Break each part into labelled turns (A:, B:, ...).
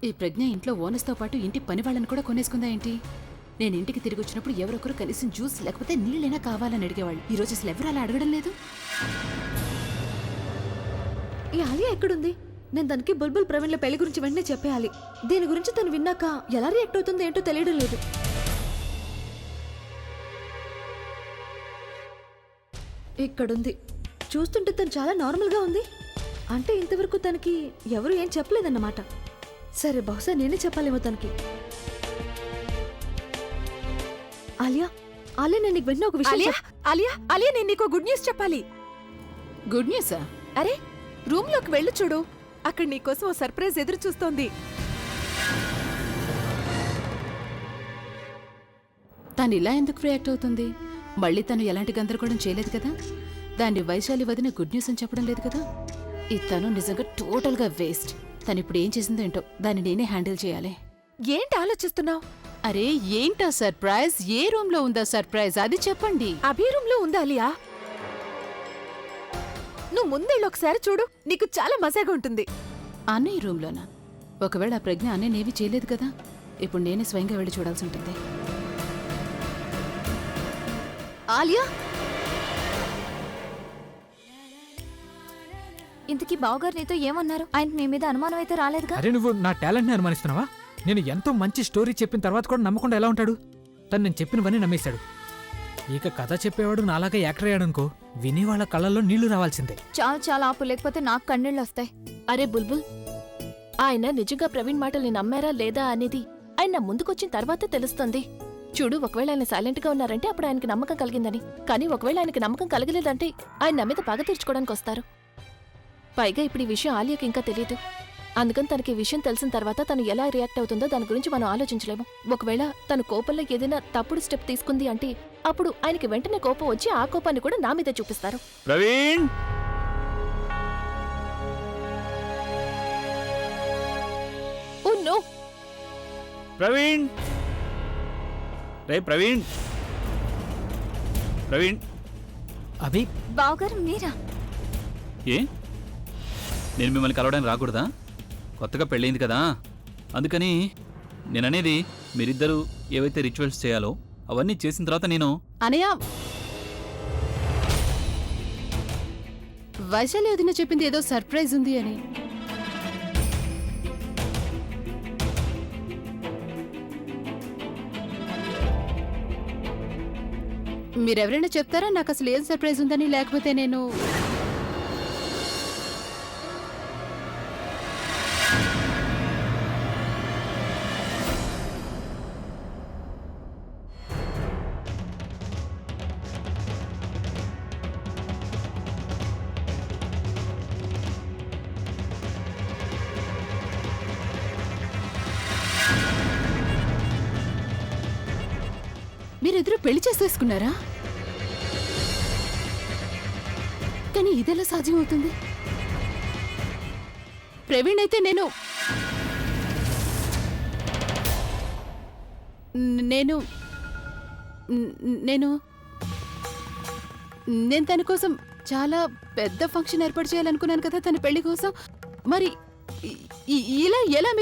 A: ఈ ప్రజ్ఞ ఇంట్లో ఓనర్స్తో పాటు ఇంటి పని వాళ్ళని కూడా కొనేసుకుందా ఏంటి? నేను ఇంటికి తిరిగి వచ్చినప్పుడు ఎవరొకరు కనీసం జ్యూస్ లేకపోతే నీళ్ళైనా కావాలని అడిగేవాళ్ళు. ఈ రోజు అసలు ఎవరు అలా అడగడం లేదు.
B: ఈ ఆలియా ఎక్కడుంది? నేను తనకి బుల్బుల్ ప్రవీణ్ల పెళ్లి గురించి వెంటనే చెప్పేయాలి. దీని గురించి తను విన్నాక ఎలా రియాక్ట్ అవుతుందో ఏంటో తెలియడం లేదు. ఇక్కడుంది. చూస్తుంటే తను చాలా నార్మల్గా ఉంది. అంటే ఇంతవరకు తనకి ఎవరు ఏం చెప్పలేదన్నమాట. సరే, బహుశా నేనే చెప్పాలేమో తనకి. ఆలియా, ఆలియా, నేను నీకు వెంటనే ఒక విషయం
C: ఆలియా, నేను నీకు గుడ్ న్యూస్ చెప్పాలి.
A: గుడ్ న్యూసా?
C: అరే, రూమ్ లోకి వెళ్ళు చూడు. అక్కడ నీకోసం ఓ సర్ప్రైజ్ ఎదురు చూస్తోంది.
A: తను ఇలా ఎందుకు రియాక్ట్ అవుతుంది? మళ్ళీ తను ఎలాంటి గందరగోళం చేయలేదు కదా? దాన్ని వైశాలి వదిన గుడ్ న్యూస్ అని చెప్పడం లేదు కదా? ఈ తను నిజంగా టోటల్గా వేస్ట్. తను ఇప్పుడు ఏం చేసిందో ఏంటో, దాన్ని నేనే హ్యాండిల్ చేయాలి.
C: ఏంటి ఆలోచిస్తున్నావు?
A: అరే ఏంటా సర్ప్రైజ్? ఏ రూమ్ లో ఉందా సర్ప్రైజ్? అది చెప్పండి.
C: అభి రూమ్ లో ఉందా ఆలియా? నువ్వు ముందెళ్ళు ఒకసారి చూడు, నీకు చాలా మజాగా ఉంటుంది.
A: అన్నయ్య రూమ్లోనా? ఒకవేళ ఆ ప్రజ్ఞ అన్నయ్యనేవి చేయలేదు కదా? ఇప్పుడు నేనే స్వయంగా వెళ్ళి చూడాల్సి ఉంటుంది.
B: ఆలియా,
D: ఇంతకీ బావగారు నీతో ఏమన్నారు? ఆయనకి నీ మీద అనుమానం అయితే రాలేదుగా?
E: అరే నువ్వు నా టాలెంట్ని అనుమానిస్తున్నావా? నేను ఎంతో మంచి స్టోరీ చెప్పిన తర్వాత కూడా నమ్మకుండా ఎలా ఉంటాడు? తను నేను చెప్పినవన్నీ నమ్మేశాడు. ఇక కథ చెప్పేవాడు నాలాగా యాక్టర్ అయ్యాడనుకో, విని వాళ్ళ కళ్ళల్లో నీళ్లు రావాల్సిందే.
D: చాలా చాలా ఆపు, లేకపోతే నాకు కన్నీళ్ళు వస్తాయి.
F: అరే బుల్బుల్, ఆయన నిజంగా ప్రవీణ్ మాటల్ని నమ్మారా లేదా అనేది ఆయన ముందుకొచ్చిన తర్వాత తెలుస్తుంది. చూడు, ఒకవేళ ఆయన సైలెంట్ గా ఉన్నారంటే అప్పుడు ఆయనకి నమ్మకం కలిగిందని. కానీ ఒకవేళ ఆయనకి నమ్మకం కలగలేదంటే ఆయన నా మీద పగ తీర్చుకోవడానికి వస్తారు. పైగా ఇప్పుడు ఈ విషయం ఆలియాకి ఇంకా తెలియదు. అందుకని తనకి ఈ విషయం తెలిసిన తర్వాత తను ఎలా రియాక్ట్ అవుతుందో దాని గురించి మనం ఆలోచించలేము. ఒకవేళ తను కోపంలో ఏదైనా తప్పుడు స్టెప్ తీసుకుంది అంటే అప్పుడు ఆయనకి వెంటనే కోపం వచ్చి ఆ కోపాన్ని కూడా నా మీద చూపిస్తారు.
G: Praveen,
F: oh no!
G: ప్రవీణ్, రే ప్రవీణ్, ప్రవీణ్.
E: అభి,
D: బావగారు మీరా?
G: ఏ, నేను మిమ్మల్ని కలవడానికి రాకూడదా? కొత్తగా పెళ్ళయింది కదా, అందుకని నేననేది మీరిద్దరూ ఏవైతే రిచువల్స్ చేయాలో అవన్నీ చేసిన తర్వాత నేను...
A: అనయ్య, వైశాలి వదిన చెప్పింది ఏదో సర్ప్రైజ్ ఉంది అని. మీరెవరైనా చెప్తారా నాకు అసలు ఏం సర్ప్రైజ్ ఉందని? లేకపోతే నేను... మీరిద్దరూ పెళ్లి చేసేసుకున్నారా? కానీ ఇదెలా సాధ్యం అవుతుంది? ప్రవీణ్ అయితే నేను నేను నేను నేను తన కోసం చాలా పెద్ద ఫంక్షన్ ఏర్పాటు చేయాలనుకున్నాను కదా తన పెళ్లి కోసం. మరి ఇలా ఎలా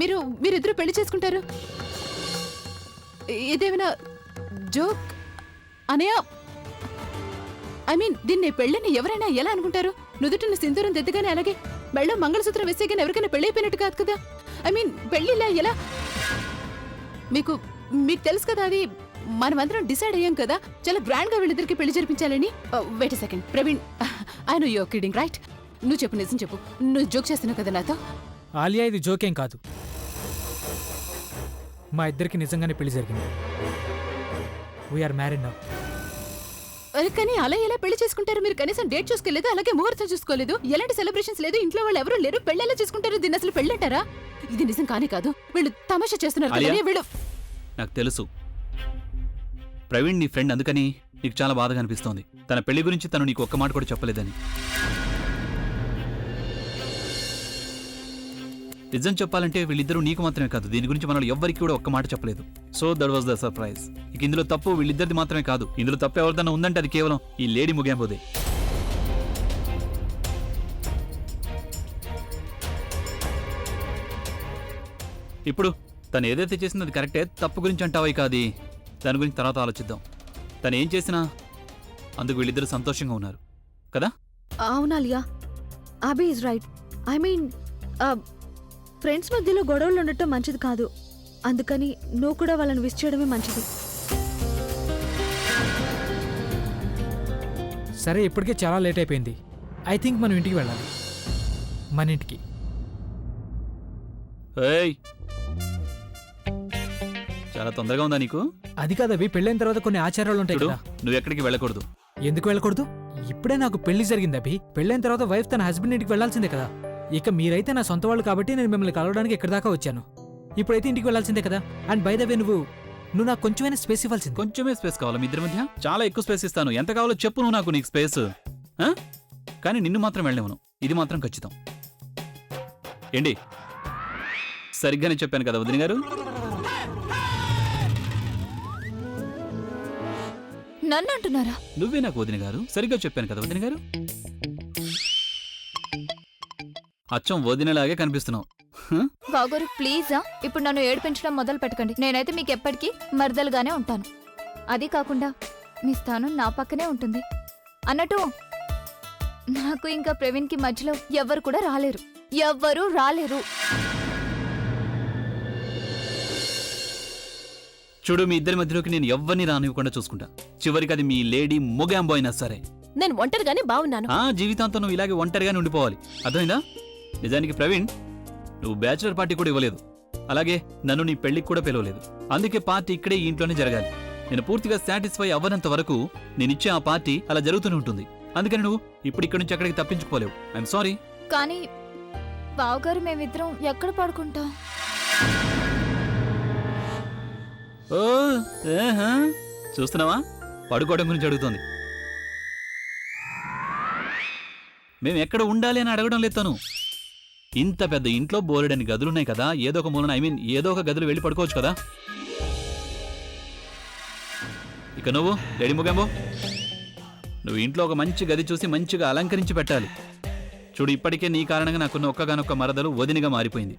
A: మీరిద్దరూ పెళ్లి చేసుకుంటారు? ఇదేమైనా జోక్? అనయ్య, ఐ మీన్ దీన్ని పెళ్ళని ఎవరైనా ఎలా అనుకుంటారు? నుదుటిని సింధూరం దిద్దగానే, అలాగే మెళ్ళో మంగళసూత్రం వేసేగానే ఎవరికైనా పెళ్లి అయిపోయినట్టు కాదు కదా. ఐ మీన్ పెళ్లిలా ఎలా? మీకు తెలుసు కదా, అది మనమందరం డిసైడ్ అయ్యాం కదా చాలా గ్రాండ్ గా వీళ్ళిద్దరికి పెళ్లి జరిపించాలని. Wait a second Praveen, I know you are kidding right? నువ్వు చెప్పు, నిజం చెప్పు, నువ్వు జోక్ చేస్తున్నావు కదా నాతో?
E: ఆలియా, ఇది జోకేం కాదు. మా ఇద్దరికి నిజంగానే పెళ్లి జరిగింది. We're married now.
A: కానీ అలా ఎలా పెళ్లి చేసుకుంటారు? మీరు కనీసం డేట్ చూసుకోలేదు, అలాగే ముహూర్తం చూసుకోలేదు, ఎలాంటి సెలబ్రేషన్స్ లేదు, ఇంట్లో వాళ్ళు ఎవరు లేరు, పెళ్లి ఎలా చేసుకుంటారు? దీన్ని అసలు పెళ్ళంటారా? ఇది నిజం కానే కాదు, వీళ్ళు తమాషా చేస్తున్నారు కదా. వీళ్ళు...
G: నాకు తెలుసు ప్రవీణ్ నీ ఫ్రెండ్, అందుకని నీకు చాలా బాధగా అనిపిస్తోంది. తన పెళ్లి గురించి తను నీకు ఒక్క మాట కూడా చెప్పలేదని. నిజం చెప్పాలంటే వీళ్ళిద్దరూ నీకు మాత్రమే కాదు, దీని గురించి మనలో ఎవ్వరికి కూడా ఒక్క మాట చెప్పలేదు. So that was the surprise. ఇక ఇందులో తప్పు వీళ్ళిద్దరిది మాత్రమే కాదు, ఇందులో తప్పు ఎవరిదన్నా ఉందంటే అది కేవలం ఈ లేడీ ముగింపోదే. ఇప్పుడు తను ఏదైతే చేసింది అది కరెక్టే, తప్పు గురించి అంటావా ఇక అది దాని గురించి తర్వాత ఆలోచిద్దాం. తను ఏం చేసినా అందుకు వీళ్ళిద్దరూ సంతోషంగా ఉన్నారు కదా.
B: అవునాలియా, Abhi is right. I mean friends మధ్యలో గొడవలు ఉండటం మంచిది కాదు. అందుకని నువ్వు కూడా వాళ్ళని విష్ చేయడమే మంచిది.
E: సరే, ఇప్పటికే చాలా లేట్ అయిపోయింది. ఐ థింక్ మనం ఇంటికి వెళ్ళాలి. మన ఇంటికి.
G: ఏయ్, చాలా తొందరగా ఉందా నీకు?
E: అది కాదు అవి, పెళ్ళైన తర్వాత కొన్ని ఆచారాలు ఉంటాయి
G: చూడు,
E: కదా.
G: నువ్వు ఎక్కడికి వెళ్ళకూడదు.
E: ఎందుకు వెళ్ళకూడదు? ఇప్పుడే నాకు పెళ్లి జరిగింది అభి. పెళ్ళైన తర్వాత వైఫ్ తన హస్బెండ్ ఇంటికి వెళ్ళాల్సిందే కదా. ఇక మీరైతే నా సొంత వాళ్ళు కాబట్టి నేను మిమ్మల్ని కలవడానికి ఎక్కడి దాకా వచ్చాను. ఇప్పుడైతే ఇంటికి వెళ్ళాల్సిందే కదా. అండ్ బై ద వే, నువ్వు నాకు కొంచెమైనా స్పేస్ ఇవ్వాల్సింది.
G: కొంచెమే స్పేస్ కావాలా మీ ఇద్దరి మధ్య? చాలా ఎక్కువ స్పేస్ ఇస్తాను. ఎంత కావాలో చెప్పు నువ్వు నాకు, నీకు స్పేస్. కానీ నిన్ను మాత్రం వెళ్ళనివ్వను, ఇది మాత్రం ఖచ్చితం. ఏంటి, సరిగ్గానే చెప్పాను కదా వదిన గారు?
D: నన్ను అంటున్నారా?
G: నువ్వే నాకు వదిన గారు. సరిగ్గా చెప్పాను కదా వదిన గారు? అచ్చం వదినలాగే కనిపిస్తున్నావు.
D: బావగారు ప్లీజా, ఇప్పుడు నన్ను ఏడిపించడం మొదలు పెట్టకండి. నేనైతే మీకు ఎప్పటికీ మరదలుగానే ఉంటాను. అది కాకుండా మీ స్థానం నా పక్కనే ఉంటుంది. అన్నట్టు నాకు ఇంకా ప్రవీణ్కి మధ్యలో ఎవ్వరు కూడా రాలేరు. ఎవ్వరూ రాలేరు.
G: చూడు, మీ ఇద్దరి మధ్యలోకి నేను ఎవ్వరిని రానివ్వకుండా చూసుకుంటా. చివరికి అది మీ లేడీ మొగాంబో అయినా సరే.
F: నేను ఒంటరిగానే బాగున్నాను.
G: జీవితాంతం నువ్వు ఇలాగే ఒంటరిగానే ఉండిపోవాలి, అర్థమైందా? నిజానికి ప్రవీణ్, నువ్వు బ్యాచులర్ పార్టీ కూడా ఇవ్వలేదు, అలాగే నన్ను నీ పెళ్లికి కూడా పిలవలేదు. అందుకే పార్టీ ఇక్కడే ఈ ఇంట్లోనే జరగాలి. నేను పూర్తిగా సాటిస్ఫై అవ్వనంత వరకు నేనిచ్చే ఆ పార్టీ అలా జరుగుతూనే ఉంటుంది. అందుకని నువ్వు ఇప్పుడు ఇక్కడి నుంచి ఎక్కడికి తప్పించుకోలేవు. I'm sorry.
D: కానీ బావగారు మేమిద్దరం ఎక్కడ పడుకుంటాం?
G: ఓ చూస్తున్నావా, పడుకోవడం గురించి అడుగుతోంది. మేము ఎక్కడ ఉండాలి అని అడగడం లేదు తను. ఇంత పెద్ద ఇంట్లో బోలెడని గదులున్నాయి కదా, ఏదో ఒక మూలన ఏదో ఒక గదులు వెళ్ళి పడుకోవచ్చు కదా. ఇక నువ్వు లేడీ ముగాంబో, నువ్వు ఇంట్లో ఒక మంచి గది చూసి మంచిగా అలంకరించి పెట్టాలి. చూడు, ఇప్పటికే నీ కారణంగా నాకున్న ఒక్కగానొక్క మరదలు వదినిగా మారిపోయింది.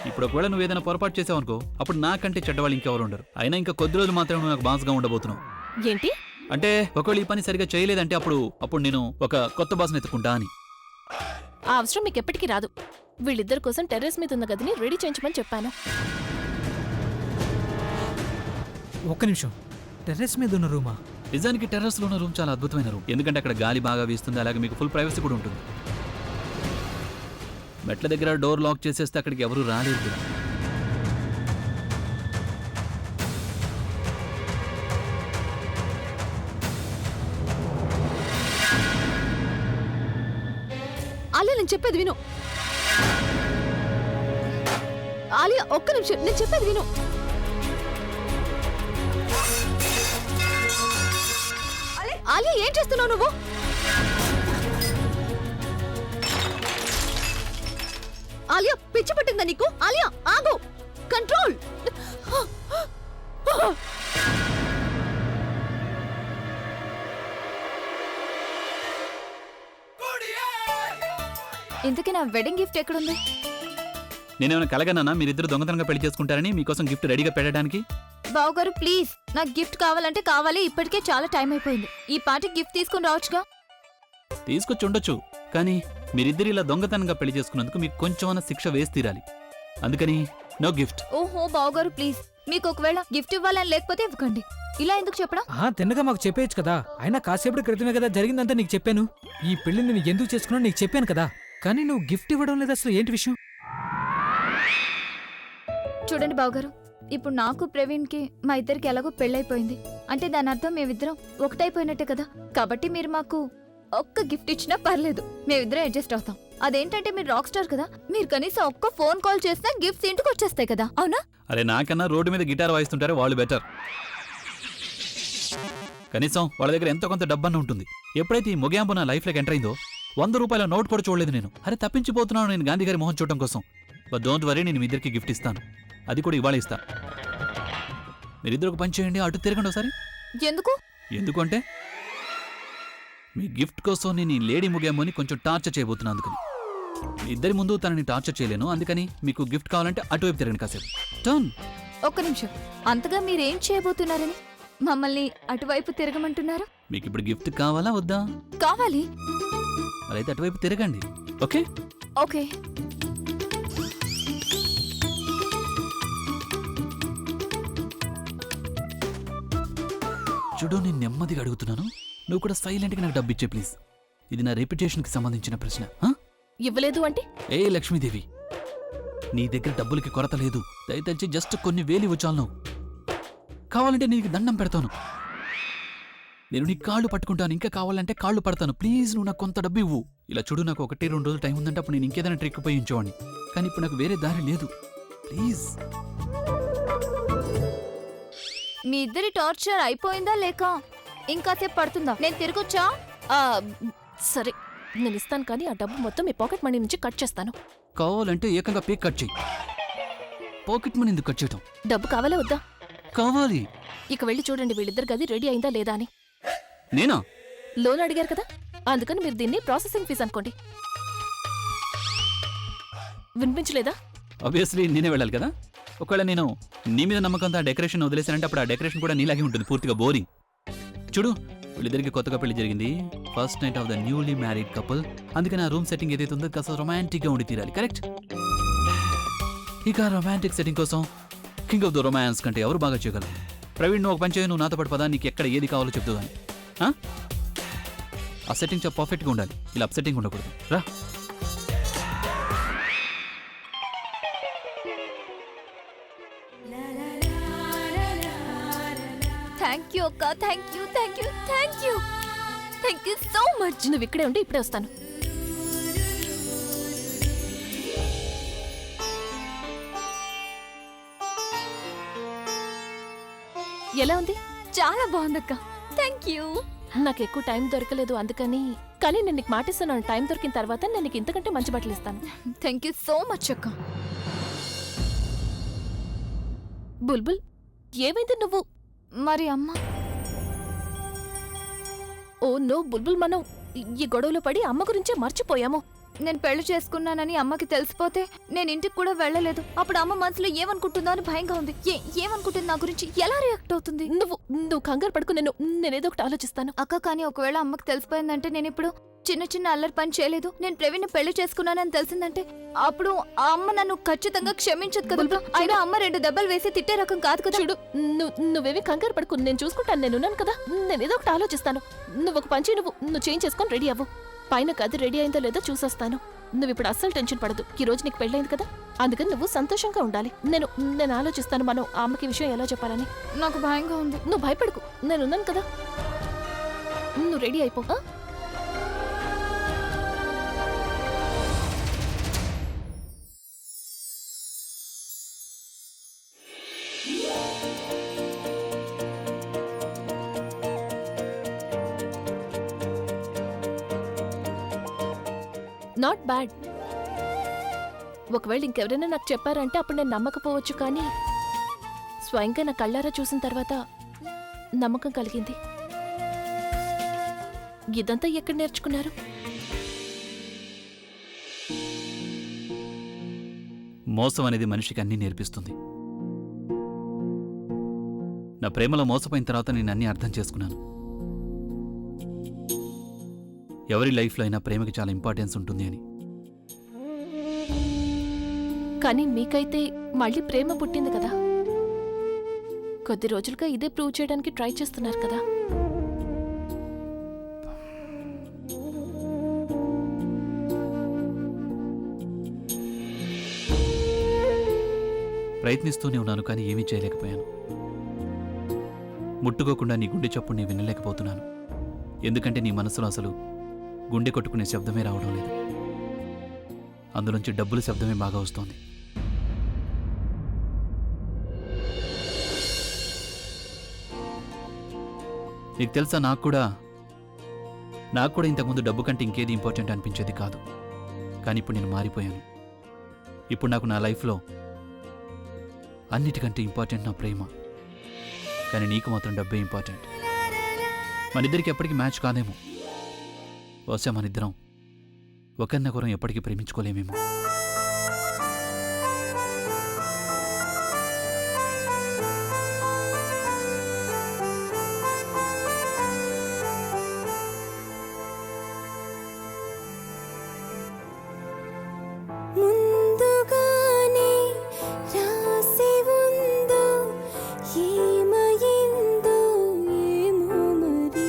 G: ఇప్పుడు ఒకవేళ నువ్వు ఏదైనా పొరపాటు చేసావనుకో, అప్పుడు నాకంటే చెడ్డవాళ్ళు ఇంకెవరు ఉండరు. అయినా ఇంకా కొద్ది రోజులు మాత్రం నువ్వు నాకు బాస్గా ఉండబోతున్నావు.
F: ఏంటి
G: అంటే ఒకవేళ ఈ పని సరిగా చేయలేదంటే అప్పుడు నేను ఒక కొత్త బాస్ని ఎత్తుకుంటా అని.
F: ఆ అవసరం మీకు ఎప్పటికీ రాదు. వీళ్ళిద్దరి కోసం టెర్రస్ మీద ఉన్న గదిని రెడీ చేయించమని చెప్పాను.
E: ఒక్క నిమిషం, టెర్రస్ మీద ఉన్న రూమా?
G: నిజానికి టెర్రస్లో ఉన్న రూమ్ చాలా అద్భుతమైన రూమ్, ఎందుకంటే అక్కడ గాలి బాగా వీస్తుంది, అలాగే మీకు ఫుల్ ప్రైవసీ కూడా ఉంటుంది. మెట్ల దగ్గర డోర్ లాక్ చేసేస్తే అక్కడికి ఎవరు రాలేరు కూడా.
B: ఆలియా, నేను చెప్పేది విను. ఆలియా, ఒక్క నిమిషం, నేను చెప్పేది విను. ఆలియా, ఏం చేస్తున్నావు నువ్వు? ఆలియా, పిచ్చి పట్టిందా నీకు? ఆలియా, ఆగు, కంట్రోల్.
D: ఇంతకీ నా వెడ్డింగ్ గిఫ్ట్ ఎక్కడుంది?
G: నేనేమైనా కలగన్నా మీరిద్దరు దొంగతనంగా పెళ్లి చేసుకుంటారని మీకోసం గిఫ్ట్ రెడీగా పెట్టడానికి?
D: బావగారు ప్లీజ్, నాకు గిఫ్ట్ కావాలంటే కావాలి. ఇప్పటికే చాలా టైం అయిపోయింది. ఈ పార్టీకి గిఫ్ట్ తీసుకుని రావచ్చుగా.
G: తీసుకొచ్చి ఉండొచ్చు, కానీ మీరిద్దరు ఇలా దొంగతనంగా పెళ్లి చేసుకున్నందుకు మీకు కొంచెమన్నా శిక్ష వేసి తీరాలి. అందుకని నో గిఫ్ట్.
D: ఓహో బావగారు ప్లీజ్, మీకు ఒకవేళ గిఫ్ట్ ఇవ్వాలని లేకపోతే ఇవ్వకండి. ఇలా ఎందుకు చెప్పడం?
E: తిన్నగా మాకు చెప్పేయచ్చు కదా. అయినా కాసేపటి క్రితమే కదా జరిగిందంతా నీకు చెప్పాను. ఈ పెళ్లి నేను ఎందుకు చేసుకున్నా నీకు చెప్పాను కదా. కానీ నువ్వు గిఫ్ట్ ఇవ్వడం లేదు, అసలు ఏంటి విషయం?
D: చూడండి బావగారు, ఇప్పుడు నాకు ప్రవీణ్కి మా ఇద్దరికి ఎలాగో పెళ్ళైపోయింది. అంటే దాని అర్థం మేమిద్దరం ఒకటైపోయినట్టే కదా. కాబట్టి మీరు మాకు ఒక్క గిఫ్ట్ ఇచ్చినా పర్లేదు, మేమిద్దరం అడ్జస్ట్ అవుతాం. అదేంటంటే మీరు రాక్ స్టార్ కదా, మీరు కనీసం ఒక్క ఫోన్ కాల్ చేసినా గిఫ్ట్స్ ఇంటికి వచ్చేస్తాయి కదా, అవునా?
G: అరే, నాకన్నా రోడ్డు మీద గిటార్ వాయిస్తుంటారే వాళ్ళు బెటర్. కనీసం వాళ్ళ దగ్గర ఎంతో కొంత డబ్బన్న ఉంటుంది. ఎప్పుడైతే ఈ మొగాంబో నా లైఫ్లోకి ఎంటర్ అయిందో 100 రూపాయల నోట్ కూడా చూడలేదు నేను. అరే, తప్పించిపోతున్నాను నేను గాంధీ గారి మొహం చూడటం కోసం. బట్ డోంట్ వరీ, నేను మీ ఇద్దరికి గిఫ్ట్ ఇస్తాను. అది కూడా ఇవాళ ఇస్తా. మీరిద్దరు ఒక పని చేయండి, అటు తిరగండి ఒకసారి. ఎందుకంటే మీ గిఫ్ట్ కోసం నేను ఈ లేడీ మొగాంబోని కొంచెం టార్చర్ చేయబోతున్నా. అందుకని ఇద్దరి ముందు తనని టార్చర్ చేయలేను, అందుకని మీకు గిఫ్ట్ కావాలంటే అటువైపు తిరగండి కాసేపు. టర్న్.
D: ఒక్క నిమిషం, అంతగా మీరేం చేయబోతున్నారని మమ్మల్ని అటువైపు తిరగమంటున్నారు?
G: మీకు ఇప్పుడు గిఫ్ట్ కావాలా వద్దా?
D: కావాలి.
G: అదైతే అటువైపు తిరగండి. ఓకే?
D: ఓకే.
G: చూడు, నేను నెమ్మదిగా అడుగుతున్నాను, నువ్వు కూడా సైలెంట్గా నాకు డబ్బు ఇచ్చే ప్లీజ్. ఇది నా రెప్యుటేషన్కి సంబంధించిన ప్రశ్న.
F: ఇవ్వలేదు అంటే
G: ఏ లక్ష్మీదేవి, నీ దగ్గర డబ్బులకి కొరత లేదు, దయతలిచి జస్ట్ కొన్ని వేలు ఇవ్వచాలను. కావాలంటే నీకు దండం పెడతాను, నేను నీ కాళ్ళు పట్టుకుంటాను, ఇంకా కావాలంటే కాళ్ళు పడతాను. ప్లీజ్ నువ్వు నాకు కొంత డబ్బు ఇవ్వు. ఇలా చూడు, నాకు 1-2 రోజులు టైం ఉందంటే అప్పుడు నేను ఇంకేదైనా ట్రిక్ ఉపయోగించేవాడిని, కానీ ఇప్పుడు నాకు వేరే దారి లేదు. ప్లీజ్.
D: మీ ఇద్దరి టార్చర్ అయిపోయిందా లేక ఇంకాసేపు పడుతుందా? నేను తిరగొచ్చా?
F: సరే నేను ఇస్తాను, కానీ ఆ డబ్బు మొత్తం మీ పాకెట్ మనీ నుంచి కట్ చేస్తాను.
G: కావాలంటే ఏకంగా పే కట్ చేయి. పాకెట్ మనీ ఎందుకు కట్ చేయటం?
F: డబ్బు కావాలా వద్దా?
G: కావాలి.
F: ఇక వెళ్ళి చూడండి వీళ్ళిద్దరి గది రెడీ అయిందా లేదా అని.
G: నేనా?
F: లోన్ అడిగారు కదా, అందుకని మీరు దీన్ని ప్రాసెసింగ్ ఫీజు అనుకోండి. వినిపించలేదా?
G: ఆబ్వియస్లీ నేనే వెళ్ళాలి కదా. ఒకవేళ నేను నీ మీద నమ్మకంతో ఆ డెకరేషన్ వదిలేసానంటే అప్పుడు ఆ డెకరేషన్ కూడా నీలాగే ఉంటుంది, పూర్తిగా బోరింగ్. చూడు, వీళ్ళిద్దరికి కొత్తగా పెళ్లి జరిగింది, first knight of the newly married couple, అందుకని ఆ రూమ్ సెట్టింగ్ ఏదైతే ఉందో కాస్త రొమాంటిక్గా ఉండి తీరాలి. కరెక్ట్? ఇక రొమాంటిక్ సెట్టింగ్ కోసం కింగ్ ఆఫ్ ద రొమాన్స్ కంటే ఎవరు బాగా చేయగలరు? ప్రవీణ్, నువ్వు ఒక పని చేయి, నువ్వు నాతో పాటు పదా, నీకు ఎక్కడ ఏది కావాలో చెప్తూ కానీ. ఆ సెట్టింగ్ చాలా పర్ఫెక్ట్గా ఉండాలి, ఇలా అప్సెట్టింగ్ ఉండకూడదు. రా.
D: థ్యాంక్ యూ అక్క, thank you thank you thank you thank you so much.
F: నువ్వు ఇక్కడే ఉంటే ఇప్పుడే వస్తాను. ఎలా ఉంది?
D: చాలా బాగుందక్క, థ్యాంక్ యూ.
F: నాకు ఎక్కువ టైం దొరకలేదు అందుకని, కానీ నేను నీకు మాటిస్తున్నాను, టైం దొరికిన తర్వాత నేను నీకు ఇంతకంటే మంచి బట్టలు ఇస్తాను.
D: థ్యాంక్ యూ సో మచ్ అక్క.
F: బుల్బుల్, ఏమైంది నువ్వు?
D: మరి అమ్మ?
F: ఓ నో బుల్బుల్, మనం ఈ గొడవలో పడి అమ్మ గురించే మర్చిపోయాము.
D: నేను పెళ్లి చేసుకున్నానని అమ్మకి తెలిసిపోతే నేను ఇంటికి కూడా వెళ్ళలేదు. అప్పుడు అమ్మ మనసులో ఏమనుకుంటుందో అని భయంగా ఉంది. ఏమనుకుంటుంది నా గురించి? ఎలా రియాక్ట్ అవుతుంది?
F: నువ్వు కంగారు పడుకు, నేనేదో ఒకటి ఆలోచిస్తాను.
D: అక్క, కానీ ఒకవేళ అమ్మకి తెలిసిపోయిందంటే, నేను ఇప్పుడు చిన్న అల్లరి పని చేయలేదు, నేను ప్రవీణ్ పెళ్లి చేసుకున్నానని తెలిసిందంటే, అప్పుడు ఆ అమ్మ నన్ను ఖచ్చితంగా క్షమించదు కదా. అయినా అమ్మ 2 దెబ్బలు వేసి తిట్టే రకం కాదు కదా.
F: చూడు, నువ్వేవి కంగారు పడుకు, నేను చూసుకుంటాను, నేనున్నాను కదా, నేనేదో ఒకటి ఆలోచిస్తాను. నువ్వు ఒక పంచి నువ్వు చేంజ్ చేసుకొని రెడీ అవ్వు. పైన గది రెడీ అయిందో లేదో చూసొస్తాను. నువ్వు ఇప్పుడు అస్సలు టెన్షన్ పడదు, ఈ రోజు నీకు పెళ్ళైంది కదా, అందుకని నువ్వు సంతోషంగా ఉండాలి. నేను ఆలోచిస్తాను మనం అమ్మకి విషయం ఎలా చెప్పాలని.
D: నాకు భయంగా ఉంది.
F: నువ్వు భయపడకు, నేనున్నాను కదా, నువ్వు రెడీ అయిపో. Not bad. ఒకవేళ ఇంకెవరైనా నాకు చెప్పారంటే అప్పుడు నేను నమ్మకపోవచ్చు, కానీ స్వయంగా నా కళ్ళారా చూసిన తర్వాత నమ్మకం కలిగింది. ఇదంతా ఎక్కడ నేర్చుకున్నారు?
G: మోసం అనేది మనిషికి అన్నీ నేర్పిస్తుంది. నా ప్రేమలో మోసపోయిన తర్వాత నేను అన్నీ అర్థం చేసుకున్నాను. ఎవరి లైఫ్లో అయినా ప్రేమకి చాలా ఇంపార్టెన్స్ ఉంటుంది అని.
F: కానీ మీకైతే మళ్ళీ ప్రేమ పుట్టింది కదా, కొద్ది రోజులుగా ఇదే ప్రూవ్ చేయడానికి ట్రై చేస్తున్నారు కదా.
G: ప్రయత్నిస్తూనే ఉన్నాను, కానీ ఏమీ చేయలేకపోయాను. ముట్టుకోకుండా నీ గుండె చప్పుడు నీ వినలేకపోతున్నాను, ఎందుకంటే నీ మనసులో అసలు గుండె కొట్టుకునే శబ్దమే రావడం లేదు, అందులోంచి డబ్బుల శబ్దమే బాగా వస్తోంది. నీకు తెలుసా, నాకు కూడా ఇంతకుముందు డబ్బు కంటే ఇంకేది ఇంపార్టెంట్ అనిపించేది కాదు, కానీ ఇప్పుడు నేను మారిపోయాను. ఇప్పుడు నాకు నా లైఫ్లో అన్నిటికంటే ఇంపార్టెంట్ నా ప్రేమ, కానీ నీకు మాత్రం డబ్బే ఇంపార్టెంట్. మన ఇద్దరికి ఎప్పటికీ మ్యాచ్ కాదేమో, బహుశా మన ఇద్దరం ఒకరినొకరం ఎప్పటికీ ప్రేమించుకోలేమేమో.
H: ముందుగానే రాసి ఉందో ఏమయిందో ఏమో మరి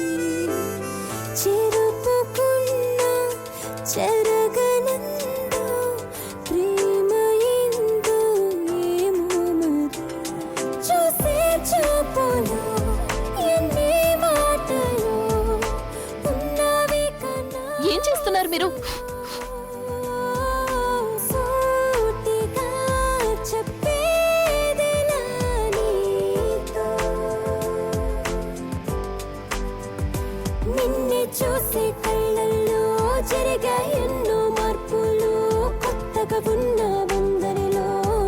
H: చెరుపుకున్న చెరగనందో ప్రేమయిందో ఏమో మరి చూసే చూపులో ఎన్ని మాటలు ఉన్నవి కన్నా
F: ఏం చేస్తున్నారు మీరు?
H: సూటిగా చెప్పేదెలా నీతో నిన్నే చూసే కళ్ళల్లో జరిగాయి ఎన్నో మార్పులు కొత్తగా ఉన్న వందరిలో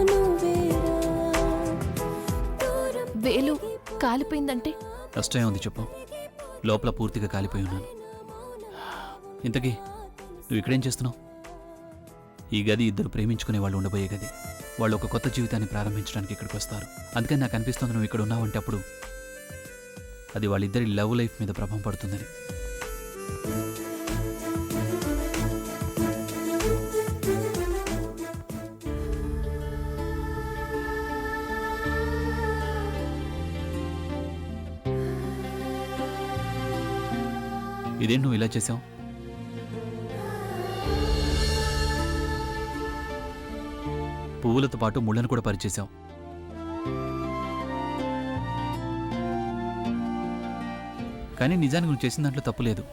H: నువ్వేరా దూరం
F: వేలు కాలిపోయిందంటే
G: కష్టమే ఉంది చెప్పు. లోపల పూర్తిగా కాలిపోయి ఉన్నాను. ఇంతకీ నువ్వు ఇక్కడేం చేస్తున్నావు? ఈ గది ఇద్దరు ప్రేమించుకునే వాళ్ళు ఉండబోయే గది. వాళ్ళు ఒక కొత్త జీవితాన్ని ప్రారంభించడానికి ఇక్కడికి వస్తారు. అందుకని నాకు అనిపిస్తుంది నువ్వు ఇక్కడ ఉన్నావంటే అప్పుడు అది వాళ్ళిద్దరి లవ్ లైఫ్ మీద ప్రభావం పడుతుందని. ఇదేంటి నువ్వు ఇలా చేసావు? పువ్వులతో పాటు ముళ్ళను కూడా పరిచేశావు. కానీ నిజానికి నువ్వు చేసిన దాంట్లో తప్పు లేదు.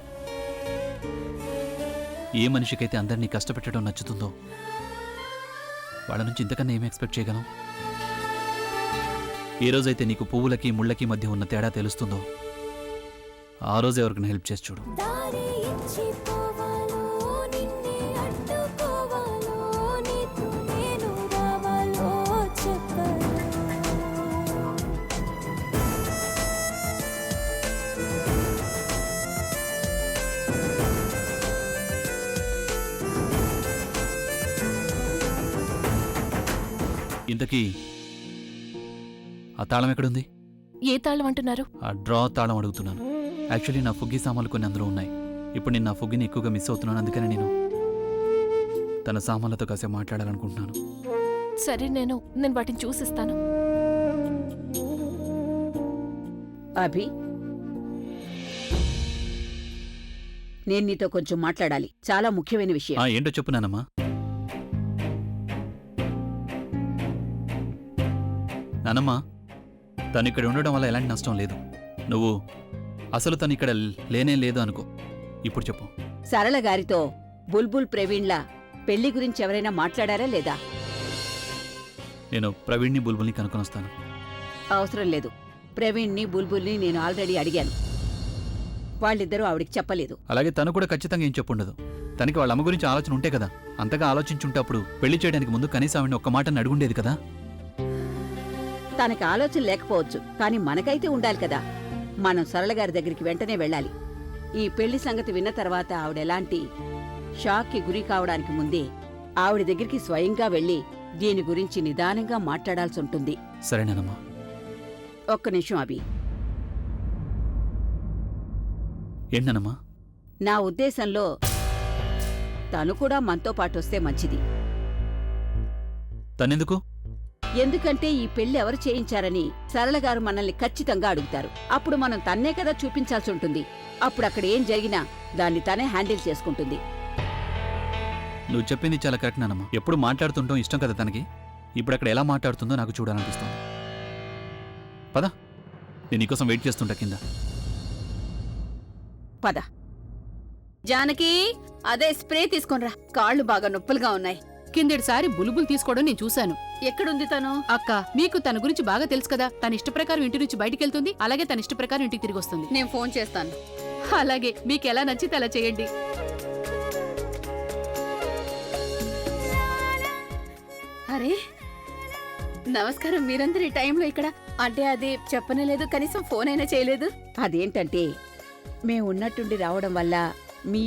G: ఏ మనిషికైతే అందరినీ కష్టపెట్టడం నచ్చుతుందో వాళ్ళ నుంచి ఇంతకన్నా ఏమి ఎక్స్పెక్ట్ చేయగలం? ఏ రోజైతే నీకు పువ్వులకి ముళ్ళకి మధ్య ఉన్న తేడా తెలుస్తుందో ఆ రోజు ఎవరికైనా హెల్ప్ చేసి చూడు.
H: దారి ఇచ్చిపోవాలో నిన్నే అడ్డుకోవాలో నీతో నేను రావాలో చెప్పను
G: ఇంతకీ ఆ తాళం ఎక్కడుంది?
F: ఏ తాళం అంటున్నారు?
G: ఆ డ్రా తాళం అడుగుతున్నాను. యాక్చువల్లీ నా ఫుగ్గి సామాన్లు కొన్ని అందులో ఉన్నాయి. ఇప్పుడు నేను నా ఫుగ్గిని ఎక్కువగా మిస్ అవుతున్నాను. అందుకని నేను తన సామాన్లతో కాసేపు మాట్లాడాలనుకుంటున్నాను.
F: సరే నేను వాటిని చూసిస్తాను.
I: అభి, నేను నీతో కొంచెం మాట్లాడాలి. చాలా ముఖ్యమైన విషయం.
G: ఏంటో చెప్పు నానమ్మా. నానమ్మా, తను ఇక్కడ ఉండడం వల్ల ఎలాంటి నష్టం లేదు. నువ్వు అసలు తను ఇక్కడ లేనే లేదు అనుకో. ఇప్పుడు చెప్పు.
I: సరళ గారితో బుల్బుల్ ప్రవీణ్ల పెళ్లి గురించి ఎవరైనా మాట్లాడారా లేదా?
G: నేను ప్రవీణ్ని బుల్బుల్ని కనుక్కొని వస్తాను.
I: అవసరం లేదు. ప్రవీణ్ని బుల్బుల్ని నేను ఆల్రెడీ అడిగాను. వాళ్ళిద్దరూ ఆవిడికి చెప్పలేదు.
G: అలాగే తను కూడా ఖచ్చితంగా ఏం చెప్పుండదు. తనకి వాళ్ళ అమ్మ గురించి ఆలోచన ఉంటే కదా. అంతగా ఆలోచించుంటే అప్పుడు పెళ్లి చేయడానికి ముందు కనీసం ఆవిడని ఒక్క మాటని అడుగుండేది కదా.
I: తనకి ఆలోచన లేకపోవచ్చు, కానీ మనకైతే ఉండాలి కదా. మనం సరళ గారి దగ్గరికి వెంటనే వెళ్ళాలి. ఈ పెళ్లి సంగతి విన్న తర్వాత ఆవిడెలాంటి షాక్కి గురి కావడానికి ముందే ఆవిడ దగ్గరికి స్వయంగా వెళ్ళి దీని గురించి నిదానంగా మాట్లాడాల్సి ఉంటుంది.
G: సరేనేనమ్మా.
I: ఒక్క నిమిషం అభి.
G: ఏంటనమ్మా?
I: నా ఉద్దేశంలో తను కూడా మనతో పాటు వస్తే మంచిది.
G: తనెందుకు?
I: ఎందుకంటే ఈ పెళ్లి ఎవరు చేయించారని సరళ గారు మనల్ని ఖచ్చితంగా అడుగుతారు. అప్పుడు మనం తన్నే కదా చూపించాల్సి ఉంటుంది. అప్పుడు అక్కడ ఏం జరిగినా దాన్ని తనే హ్యాండిల్ చేసుకుంటుంది.
G: నువ్వు చెప్పింది చాలా కరెక్ట్ నానమ్మా. ఎప్పుడు మాట్లాడుతుంటాం ఇష్టం కదా తనకి. ఇప్పుడు అక్కడ ఎలా మాట్లాడుతుందో నాకు చూడాలనిపిస్తుంది. పద, నేను నీకోసం వెయిట్ చేస్తుంటా కింద.
I: పద. జానకి, అదే స్ప్రే తీసుకొనిరా. కాళ్ళు బాగా నొప్పులుగా ఉన్నాయి.
A: కిందటిసారి బుల్బుల్ తీసుకోవడం నేను చూశాను.
I: ఎక్కడుంది తను?
A: అక్క, మీకు తన గురించి బాగా తెలుసు కదా. తన ఇష్ట ప్రకారం ఇంటి నుంచి బయటికెళ్తుంది, అలాగే తన ఇష్ట ప్రకారం ఇంటికి తిరిగి వస్తుంది.
I: నేను ఫోన్ చేస్తాను.
A: అలాగే మీకు ఎలా నచ్చితే అలా చేయండి.
C: అరే నమస్కారం, మీరందరూ ఈ టైంలో ఇక్కడ. అంటే అది చెప్పనే లేదు, కనీసం ఫోన్ అయినా చేయలేదు.
I: అదేంటంటే మేము ఉన్నట్టుండి రావడం వల్ల మీ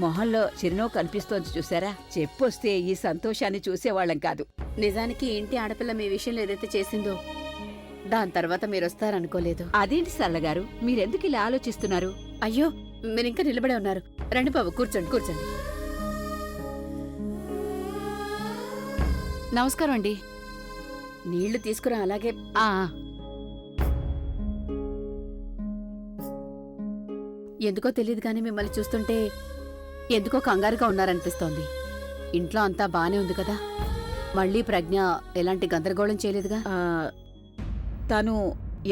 I: మొహంలో చిరునవ్వు కనిపిస్తోంది చూసారా? చెప్పొస్తే ఈ సంతోషాన్ని చూసేవాళ్ళం కాదు.
C: నిజానికి ఇంటి ఆడపిల్ల మీ విషయంలో ఏదైతే చేసిందో దాని తర్వాత మీరు వస్తారనుకోలేదు.
I: అదేంటి సరళగారు, మీరెందుకు ఇలా ఆలోచిస్తున్నారు?
C: అయ్యో, మీరింకా నిలబడే ఉన్నారు. రండి బాబు, కూర్చోండి కూర్చోండి.
A: నమస్కారం అండి.
C: నీళ్లు తీసుకురా. అలాగే
A: ఆ
C: ఎందుకో తెలియదు కానీ మిమ్మల్ని చూస్తుంటే ఎందుకో కంగారుగా ఉన్నారనిపిస్తోంది. ఇంట్లో అంతా బానే ఉంది కదా? మళ్ళీ ప్రజ్ఞ ఎలాంటి గందరగోళం చేయలేదుగా?
I: తను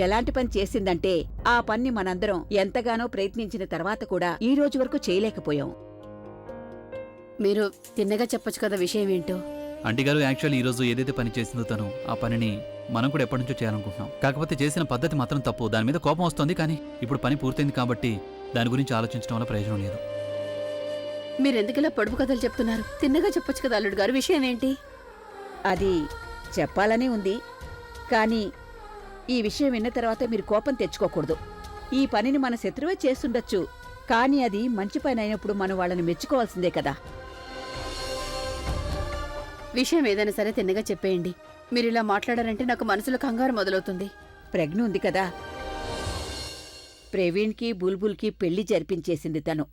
I: ఎలాంటి పని చేసిందంటే ఆ పని మనందరం ఎంతగానో ప్రయత్నించిన తర్వాత కూడా ఈ రోజు వరకు చేయలేకపోయాం.
C: మీరు తిన్నగా చెప్పొచ్చు కదా విషయం ఏంటో.
G: ఆంటీ గారు, యాక్చువల్లీ ఈరోజు ఏదైతే పని చేసిందో తను, ఆ పనిని మనం కూడా ఎప్పటి నుంచో చేయాలనుకుంటున్నాం. కాకపోతే చేసిన పద్ధతి మాత్రం తప్పు. దాని మీద కోపం వస్తుంది, కానీ ఇప్పుడు పని పూర్తయింది కాబట్టి దాని గురించి ఆలోచించడం వల్ల ప్రయోజనం లేదు.
C: మీరెందుకిలా పొడుపు కథలు చెప్తున్నారు? తిన్నగా చెప్పొచ్చు కదా అల్లుడు గారు, విషయం ఏంటి?
I: అది చెప్పాలనే ఉంది, కానీ ఈ విషయం విన్న తర్వాత మీరు కోపం తెచ్చుకోకూడదు. ఈ పనిని మన శత్రువే చేస్తుండొచ్చు, కానీ అది మంచి పని అయినప్పుడు మనం వాళ్ళని మెచ్చుకోవాల్సిందే కదా.
C: విషయం ఏదైనా సరే తిన్నగా చెప్పేయండి. మీరు ఇలా మాట్లాడారంటే నాకు మనసులో కంగారు మొదలవుతుంది.
I: ప్రజ్ఞ ఉంది కదా, ప్రవీణ్కి బుల్బుల్కి పెళ్లి జరిపించేసింది తను.